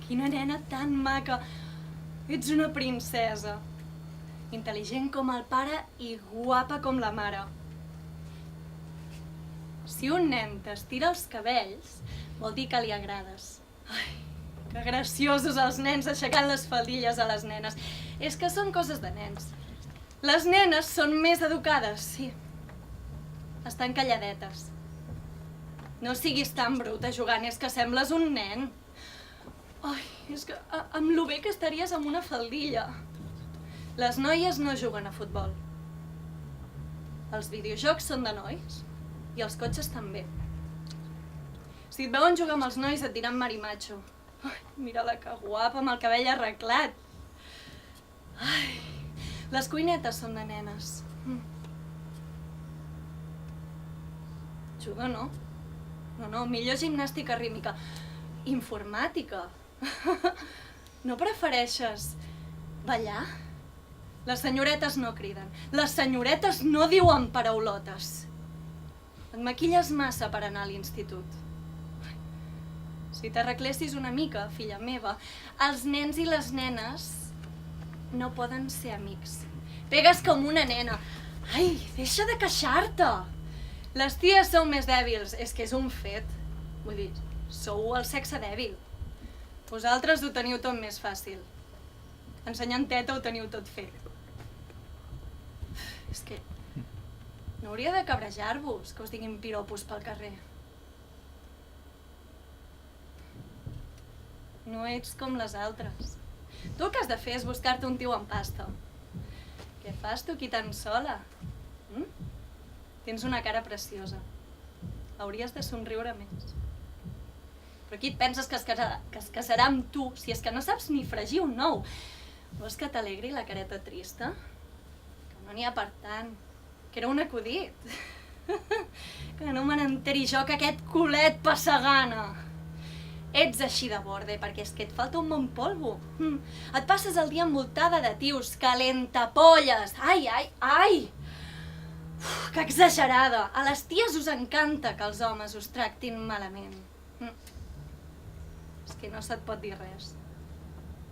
Quina nena tan maca. Ets una princesa. Intel·ligent com el pare i guapa com la mare. Si un nen t'estira els cabells, vol dir que li agrades. Ai, que graciosos els nens aixecant les faldilles a les nenes. És que són coses de nens. Les nenes són més educades, sí. Estan calladetes. No siguis tan bruta jugant, és que sembles un nen. Ai, és que amb lo bé que estaries amb una faldilla. Les noies no juguen a futbol. Els videojocs són de nois i els cotxes també. Si et veuen jugar amb els nois et diran marimacho. Ai, mira-la que guapa, amb el cabell arreglat. Ai, les cuinetes són de nenes. Juga, no? No, millor gimnàstica rítmica. Informàtica. No prefereixes ballar? Les senyoretes no criden. Les senyoretes no diuen paraulotes. Et maquilles massa per anar a l'institut. Si t'arreglessis una mica, filla meva, els nens i les nenes no poden ser amics. Pegues com una nena. Ai, deixa de queixar-te. Les ties sou més dèbils, és que és un fet. Vull dir, sou el sexe dèbil. Vosaltres ho teniu tot més fàcil. Ensenyant teta ho teniu tot fet. És que no hauria de cabrejar-vos que us diguin piropos pel carrer. No ets com les altres. Tu el que has de fer és buscar-te un tio amb pasta. Què fas tu aquí tan sola? Tens una cara preciosa. Hauries de somriure més. Però qui et penses que es casarà amb tu si és que no saps ni fregir un ou? Vols que t'alegri la careta trista? Que no n'hi ha per tant. Que era un acudit. Que no me n'enteri jo que aquest culet passa gana. Ets així de borde perquè és que et falta un bon polvo. Et passes el dia envoltada de tios calentapolles. Ai, ai, ai! Que exagerada! A les ties us encanta que els homes us tractin malament. És que no se't pot dir res.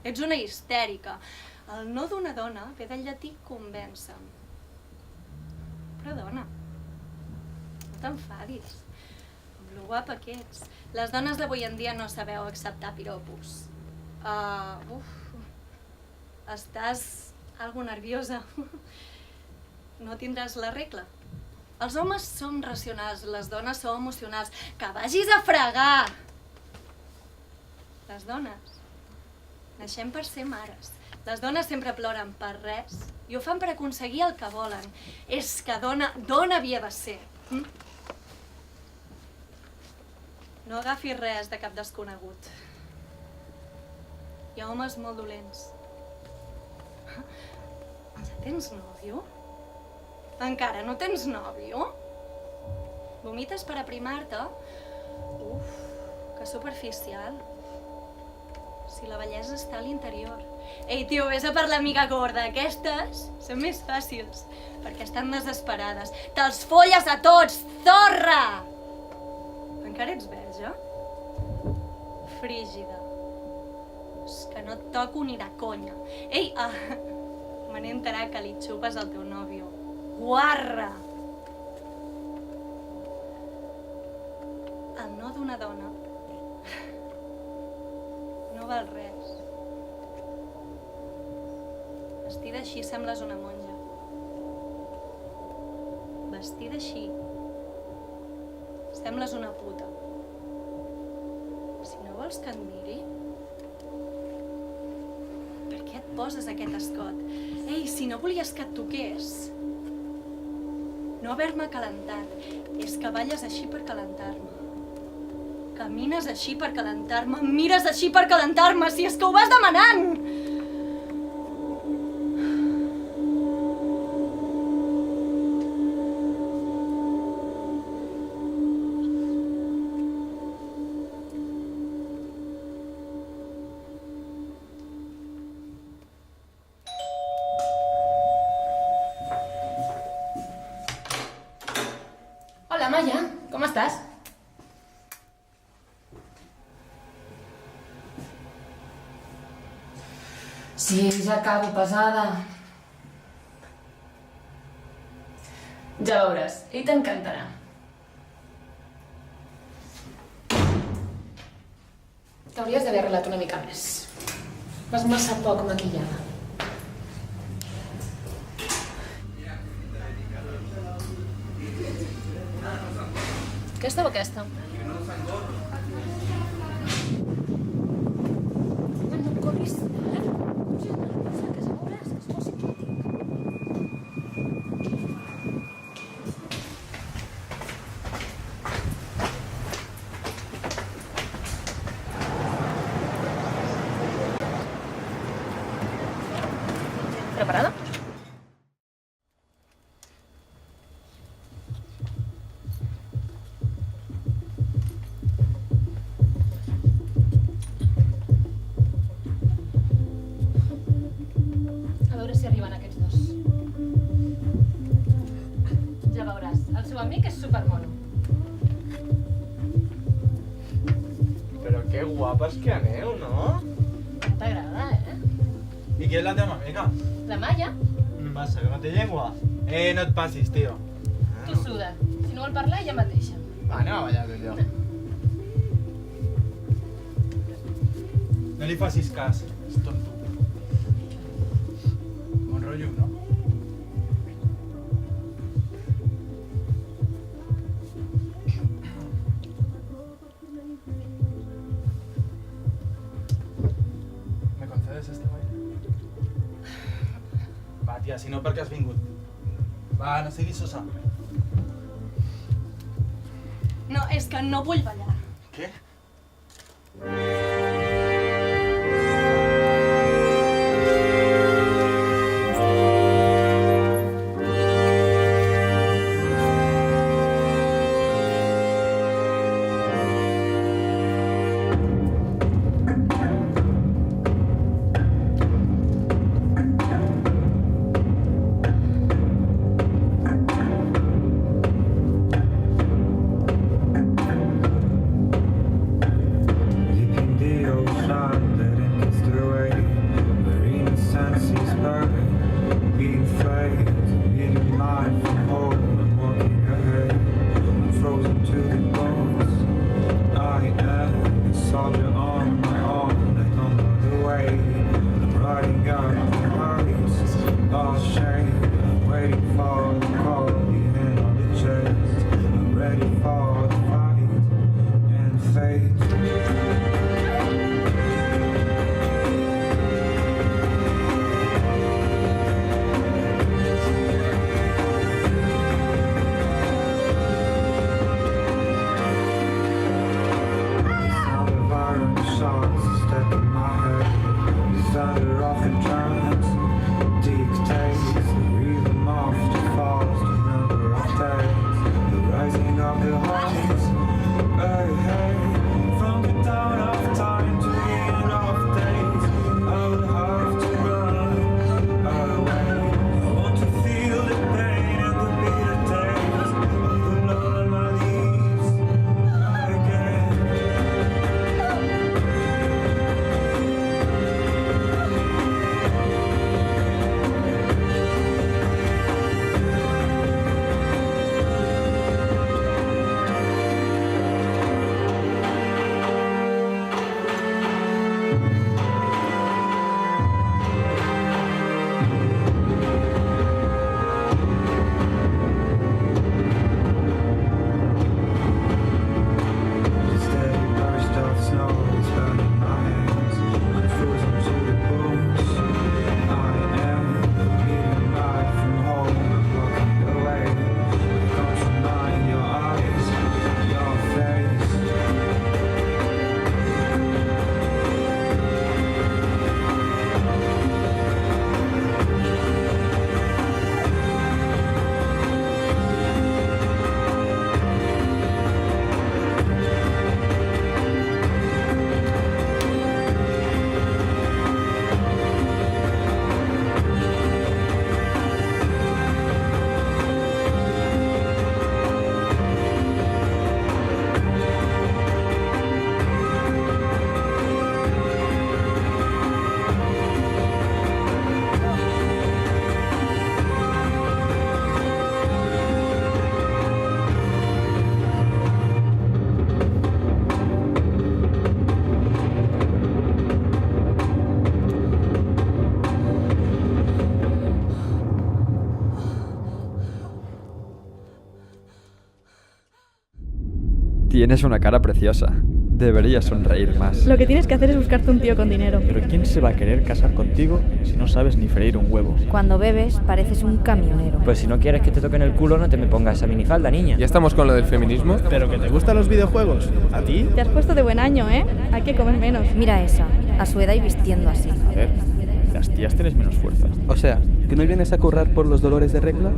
Ets una histèrica. El no d'una dona ve del llatí convèncer. Però dona, no t'enfadis. Amb lo guapa que ets. Les dones d'avui en dia no sabeu acceptar piropos. Estàs algo nerviosa. No tindràs la regla. Els homes som racionals, les dones som emocionals. Que vagis a fregar! Les dones naixem per ser mares. Les dones sempre ploren per res i ho fan per aconseguir el que volen. És que dona havia de ser. No agafis res de cap desconegut. Hi ha homes molt dolents. Ja tens nòvio? Encara no tens nòvio? Vomites per aprimar-te? Uf, que superficial. Si la bellesa està a l'interior. Ei, tio, vés a per l'amiga gorda. Aquestes són més fàcils, perquè estan desesperades. Te'ls folles a tots, zorra! Encara ets verge? Frígida. És que no et toco ni de conya. Ei, me n'he enterat que li xupes al teu nòvio. Guarra! El no d'una dona no val res. Vestida així sembles una monja. Vestida així sembles una puta. Si no vols que et miri, per què et poses aquest escot? Ei, si no volies que et toqués, no haver-me calentat, és que balles així per calentar-me. Camines així per calentar-me, mires així per calentar-me, si és que ho vas demanant! Hola, Maya, com estàs? Sí, ja acabo, pesada. Ja veuràs, ell t'encantarà. T'hauries d'haver arreglat una mica més. Vas massa poc maquillada. Aquesta o aquesta? No corris, eh? Que ja veuràs, que és molt simpàtic. Preparada? A veure si arriben aquests dos. Ja veuràs, el seu amic és supermono. Però que guapes que aneu, no? No t'agrada, eh? I qui és la teva amiga? La Maya, Massa, que no té llengua. No et passis, tio. tu suda. Si no vol parlar, ella mateixa. Va, anem a ballar, tu, jo. No li facis cas, és tonto. Bon rotllo, no? ¿Me concedes este baile? Va, tia, si no, per què has vingut? Va, no siguis sosa. No, és que no vull ballar. Què? You can Tienes una cara preciosa. Deberías sonreír más. Lo que tienes que hacer es buscarte un tío con dinero. Pero ¿quién se va a querer casar contigo si no sabes ni freír un huevo? Cuando bebes, pareces un camionero. Pues si no quieres que te toquen el culo, no te me pongas esa minifalda, niña. ¿Ya estamos con lo del feminismo? ¿Pero que te gustan los videojuegos? ¿A ti? Te has puesto de buen año, ¿eh? Hay que comer menos. Mira esa, a su edad y vistiendo así. A ver, las tías tienes menos fuerza. O sea, ¿que no vienes a currar por los dolores de regla?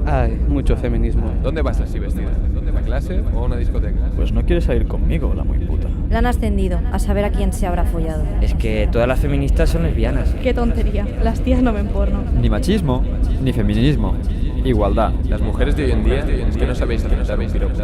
Ay, mucho feminismo. ¿Dónde vas así vestida? ¿A clase o a una discoteca? Pues no quieres salir conmigo, la muy puta. La han ascendido, a saber a quién se habrá follado. Es que todas las feministas son lesbianas. Qué tontería, las tías no ven porno. Ni machismo, ni feminismo. Igualdad. Las mujeres de hoy en día es que no sabéis hacer un piropo.